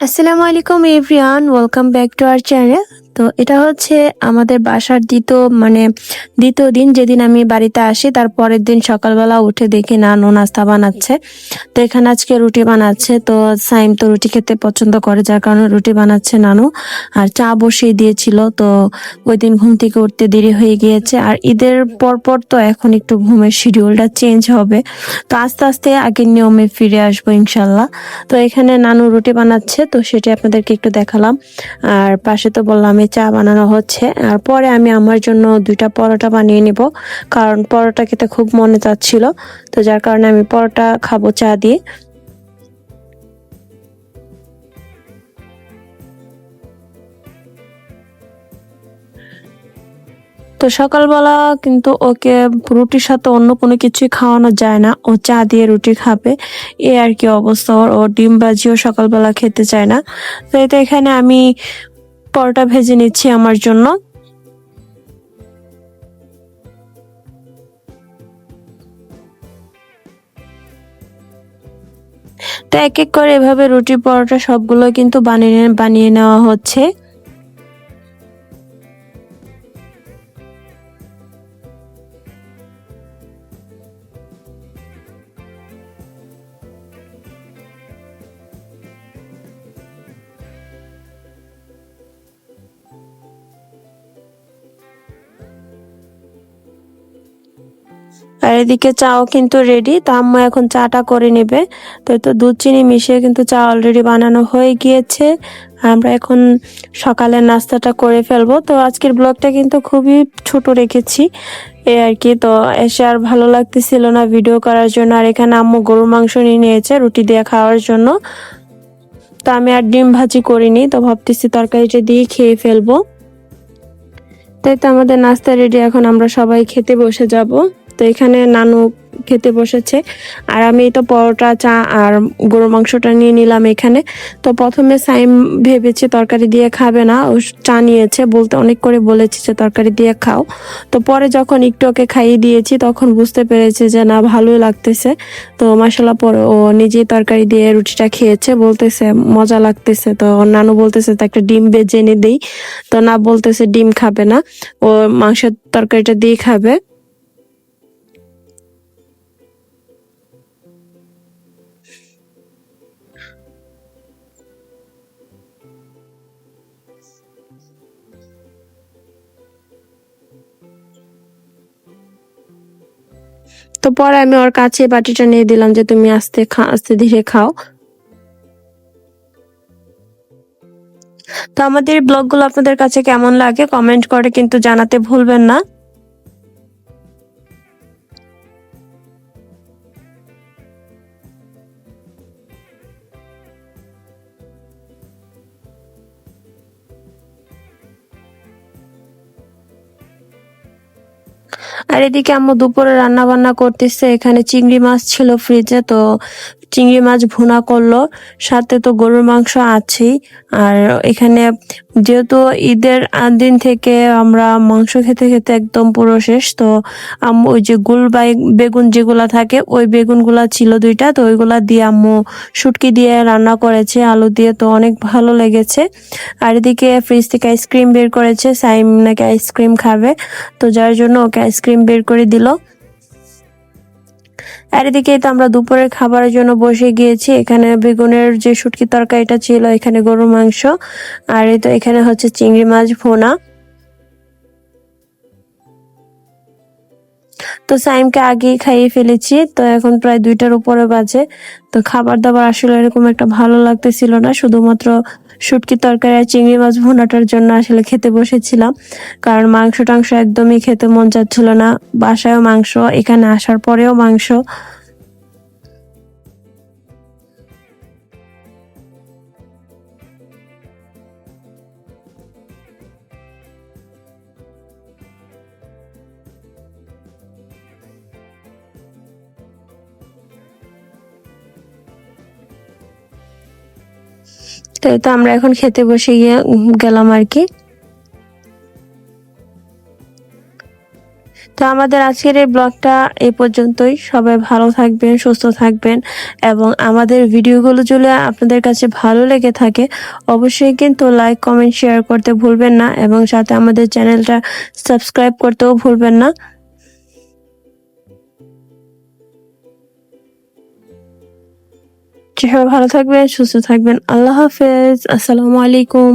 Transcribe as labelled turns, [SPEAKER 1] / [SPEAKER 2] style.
[SPEAKER 1] আসসালামু আলাইকুম everyone, welcome back to our channel. তো এটা হচ্ছে আমাদের বাসার দ্বিতীয় দিন, যেদিন আমি বাড়িতে আসি তার পরের দিন সকালবেলা উঠে দেখি নানু নাস্তা বানাচ্ছে। তো এখানে আজকে রুটি বানাচ্ছে। তো সাইম তো রুটি খেতে পছন্দ করে, যার কারণে রুটি বানাচ্ছে নানু। আর চা বসিয়ে দিয়েছিল। তো ওই দিন ঘুম থেকে উঠতে দেরি হয়ে গিয়েছে, আর ঈদের পর তো এখন একটু ঘুমের শিডিউলটা চেঞ্জ হবে। তো আস্তে আস্তে আগের নিয়মে ফিরে আসবো ইনশাল্লাহ। তো এখানে নানু রুটি বানাচ্ছে, তো সেটা আপনাদেরকে একটু দেখালাম। আর পাশে তো বললাম চা বানানো হচ্ছে, আর পরে আমি আমার জন্য 2টা পরোটা বানিয়ে নিব, কারণ পরোটা খেতে খুব মনে চাচ্ছিল। তো যার কারণে আমি পরোটা খাবো চা দিয়ে। তো সকালবেলা কিন্তু ওকে রুটির সাথে অন্য কোনো কিছুই খাওয়ানো যায় না, ও চা দিয়ে রুটি খাবে। এ আর কি অবস্থা ওর। ও ডিম ভাজিও সকালবেলা খেতে চায় না। তো এটা এখানে আমি পরোটা ভেজে নিচ্ছি আমার জন্য। তো এক এক করে এভাবে রুটি পরোটা সবগুলো কিন্তু বানিয়ে বানিয়ে নেওয়া হচ্ছে। আর এদিকে চাও কিন্তু রেডি। তো আম্মু এখন চাটা করে নেবে। তো এই তো দুধ চিনি মিশিয়ে কিন্তু চা অলরেডি বানানো হয়ে গিয়েছে। আমরা এখন সকালের নাস্তাটা করে ফেলবো। তো আজকের ব্লগটা কিন্তু খুবই ছোট রেখেছি, এই আর কি। তো এসে আর ভালো লাগতেছিল না ভিডিও করার জন্য। আর এখানে আম্মু গরুর মাংস নিয়ে নিয়েছে রুটি দিয়ে খাওয়ার জন্য। তো আমি আর ডিম ভাজি করিনি, তো ভাবতেছি তরকারিটা দিয়ে খেয়ে ফেলবো। তাই তো আমাদের নাস্তা রেডি, এখন আমরা সবাই খেতে বসে যাব। তো এখানে নানু খেতে বসেছে, আর আমি তো পরোটা চা আর গরুর মাংসটা নিয়ে নিলাম এখানে। তো প্রথমে সাইম ভেবেছে তরকারি দিয়ে খাবে না, ও চা নিয়েছে, বলতে অনেক করে বলেছি যে তরকারি দিয়ে খাও। তো পরে যখন একটু ওকে খাইয়ে দিয়েছি তখন বুঝতে পেরেছে যে না, ভালোই লাগতেছে। তো মাসাল্লাহ পরে ও নিজেই তরকারি দিয়ে রুটিটা খেয়েছে, বলতেছে মজা লাগতেছে। তো ওর নানু বলতেছে তো একটা ডিম ভেজে এনে দেই। তো না, বলতেছে ডিম খাবে না, ও মাংসের তরকারিটা দিয়ে খাবে। তো পরে আমি ওর কাছে বাটিটা নিয়ে দিলাম যে তুমি আস্তে ধীরে খাও। তো আমাদের ব্লগগুলো আপনাদের কাছে কেমন লাগে কমেন্ট করে কিন্তু জানাতে ভুলবেন না। আর এদিকে আম্মু দুপুরে রান্না বান্না করতেছে। এখানে চিংড়ি মাছ ছিল ফ্রিজে, তো চিংড়ি মাছ ভুনা করলো, সাথে তো গরুর মাংস আছেই। আর এখানে যেহেতু ঈদের দিন থেকে আমরা মাংস খেতে খেতে একদম পুরো শেষ, তো আম্মু ওই যে বেগুন যেগুলা থাকে ওই বেগুনগুলা ছিল 2টা, তো ওইগুলা দিয়ে আম্মু শুটকি দিয়ে রান্না করেছে আলু দিয়ে, তো অনেক ভালো লেগেছে। আর এদিকে ফ্রিজ থেকে আইসক্রিম বের করেছে, সাইম নাকি আইসক্রিম খাবে, তো যার জন্য ওকে আইসক্রিম বের করে দিল। আর এদিকে তো আমরা দুপুরের খাবারের জন্য বসে গিয়েছি। এখানে বেগুনের যে শুটকি তরকারিটা ছিল, এখানে গরুর মাংস, আর এই তো এখানে হচ্ছে চিংড়ি মাছ ভুনা। তো সাইমকে আগেই খাইয়ে ফেলেছি, তো এখন প্রায় 2টার উপরে বাজে। তো খাবার দাবার আসলে এরকম একটা ভালো লাগতেছিল না, শুধুমাত্র শুটকি তরকারি আর চিংড়ি মাছ ভুনাটার জন্য আসলে খেতে বসেছিলাম। কারণ মাংস টাংস একদমই খেতে মন চাচ্ছিল না। বাসায়ও মাংস, এখানে আসার পরেও মাংস। তো এই তো আমরা এখন খেতে বসে গেলাম আর কি। তো আমাদের আজকের এই ব্লগটা এই পর্যন্তই। সবাই ভালো থাকবেন, সুস্থ থাকবেন এবং আমাদের ভিডিওগুলো যদি আপনাদের কাছে ভালো লেগে থাকে অবশ্যই কিন্তু লাইক, কমেন্ট, শেয়ার করতে ভুলবেন না এবং সাথে আমাদের চ্যানেলটা সাবস্ক্রাইব করতেও ভুলবেন না। সবাই ভালো থাকবেন, সুস্থ থাকবেন। আল্লাহ হাফেজ। আসসালামু আলাইকুম।